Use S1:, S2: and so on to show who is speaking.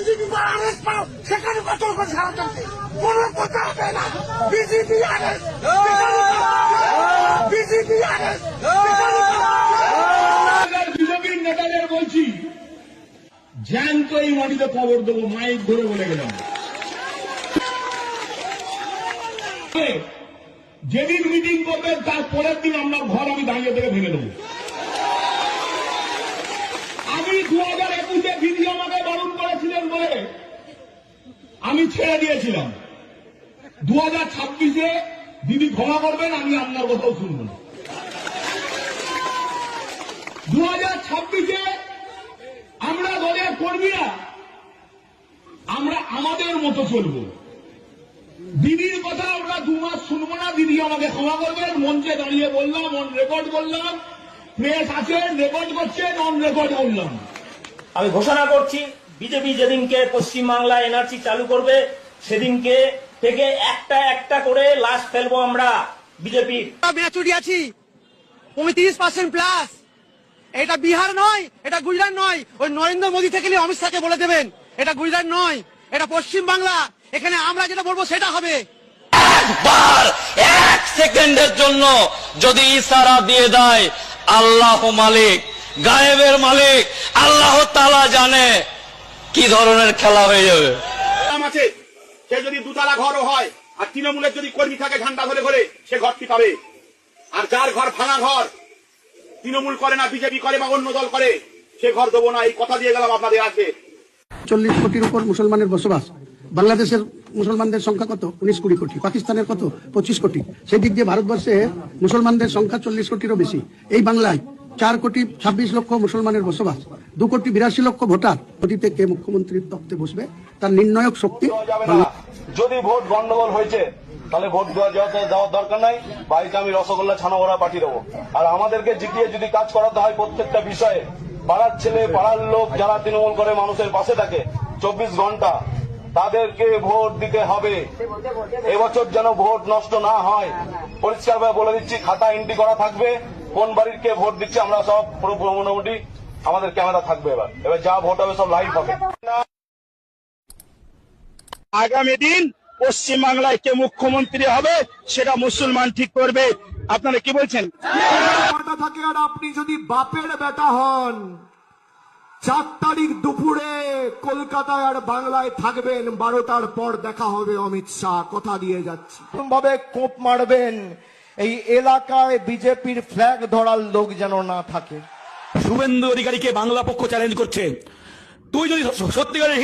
S1: BJP RS পাও সেখানে কত করে সারা চলছে কোনো কথা হবে না। বিজেপি আরএস বিজেপি আরএস
S2: বিজেপির নেতাদের বলছি জ্যান্ত এই মাটিতে কবর দেবো, মাইক ধরে বলে গেলাম। যেদিন মিটিং করবেন তার পরের দিন আপনার ঘর আমি দাঁড়িয়ে থেকে ভেঙে দেবো। আমি 2021-এ দিদি আমাকে বারণ করেছিলেন বলে আমি ছেড়ে দিয়েছিলাম। 2026-এ দিদি ক্ষমা করবেন, আমি আপনার কথাও শুনব না। 2026-এ আমরা দলের কর্মীরা আমরা আমাদের মতো চলব। দিদির কথা আমরা 2 মাস শুনবো না। দিদি আমাকে ক্ষমা করবেন, মঞ্চে দাঁড়িয়ে বললাম, অন রেকর্ড করলাম, প্রেস আছে রেকর্ড করছে, অন রেকর্ড করলাম।
S3: আমি ঘোষণা করছি, বিজেপি যেদিনকে পশ্চিমবাংলায় এনআরসি চালু করবে সেদিনকে থেকে একটা একটা করে লাশ ফেলবো আমরা বিজেপি।
S4: মেচুরি আছি 35% প্লাস। এটা বিহার নয়, এটা গুজরাট নয়। ওই নরেন্দ্র মোদী থেকে অমিত শাহকে বলে দেবেন এটা গুজরাট নয়, এটা পশ্চিম বাংলা। এখানে আমরা যেটা বলবো সেটা হবে।
S5: একবার 1 সেকেন্ডের জন্য যদি ইশারা দিয়ে দেয়, আল্লাহ মালিক, গায়েবের মালিক আল্লাহ তাআলা জানে কি ধরনের খেলা হয়ে যাবে।
S6: আছে সে যদি 2 তলা ঘরও হয় আর তৃণমূলের যদি কর্মী থাকে ঝান্ডা ধরে ঘরে, সে ঘরটি পাবে। আর যার ঘর ভাঙা ঘর, তৃণমূল করে না, বিজেপি করে বা অন্য দল করে, সে ঘর দেবো না, এই কথা দিয়ে গেলাম আপনাদের আজকে।
S7: 40 কোটির উপর মুসলমানের বসবাস। বাংলাদেশের মুসলমানদের সংখ্যা কত? 19-20 কোটি। পাকিস্তানের কত? 25 কোটি। সেই দিক দিয়ে ভারতবর্ষে মুসলমানদের সংখ্যা 40 কোটিরও বেশি। এই বাংলায় 4,26,00,000 মুসলমানের বসবাস, 2,82,00,000 ভোটার। অতীতে কে মুখ্যমন্ত্রীর তখ্তে বসবে তার নির্ণায়ক শক্তি।
S8: যদি ভোট গন্ডগোল হয়েছে তাহলে ভোট দেওয়ার দরকার নাই, বাড়িতে আমি রসগোল্লা ছানা ভরা পাঠিয়ে দেবো। আর আমাদেরকে জিতিয়ে যদি কাজ করাতে হয় প্রত্যেকটা বিষয়ে, পাড়ার ছেলে পাড়ার লোক যারা তৃণমূল করে মানুষের পাশে থাকে 24 ঘন্টা, তাদেরকে ভোট দিতে হবে। এবছর যেন ভোট নষ্ট না হয়, পরিষ্কারভাবে বলে দিচ্ছি, খাতা এন্ট্রি করা থাকবে, কোন বাড়ির কে ভোট দিচ্ছে আমরা সব পুরো মোটামুটি আমাদের ক্যামেরা থাকবে। এবার যা ভোট হবে সব লাইভ হবে।
S6: আগামী দিন পশ্চিমবাংলায় কে মুখ্যমন্ত্রী হবে সেটা মুসলমান ঠিক করবে। আপনারা কি বলছেন?
S1: থাকে। আর আপনি যদি বাপের বেটা হন, 4 তারিখ দুপুরে কলকাতায় আর বাংলায় থাকবেন, 12টার পর দেখা হবে অমিত শাহ, কথা দিয়ে যাচ্ছি।
S4: ভাবে কোপ মারবেন, এই এলাকায় বিজেপির ফ্ল্যাগ ধরার লোক যেন না থাকে।
S2: শুভেন্দু অধিকারীকে বাংলা পক্ষ চ্যালেঞ্জ করছে, তুই যদি সত্যিকারের